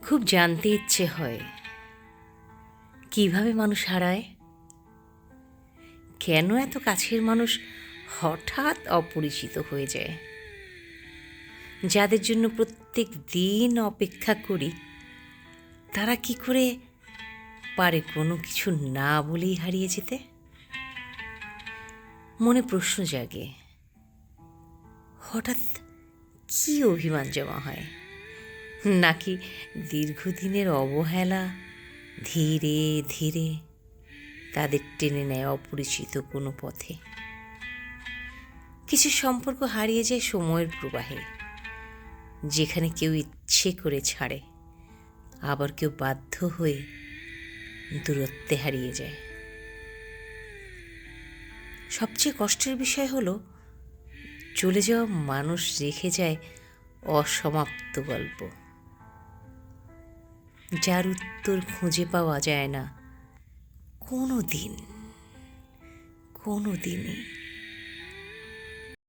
খুব জানতে ইচ্ছে হয় কিভাবে মানুষ হারায়, কেন এত কাছের মানুষ হঠাৎ অপরিচিত হয়ে যায়। যাদের জন্য প্রত্যেক দিন অপেক্ষা করি, তারা কি করে পারে কোনো কিছু না বলেই হারিয়ে যেতে? মনে প্রশ্ন জাগে, হঠাৎ কি অভিমান জমা হয়, নাকি দীর্ঘদিনের অবহেলা ধীরে ধীরে তাদের টেনে নেয় অপরিচিত কোনো পথে। কিছু সম্পর্ক হারিয়ে যায় সময়ের প্রবাহে, যেখানে কেউ ইচ্ছে করে ছাড়ে, আবার কেউ বাধ্য হয়ে দূরত্বে হারিয়ে যায়। সবচেয়ে কষ্টের বিষয় হলো, চলে যাওয়া মানুষ রেখে যায় অসমাপ্ত গল্প, যার উত্তর খুঁজে পাওয়া যায় না কোনো দিনই।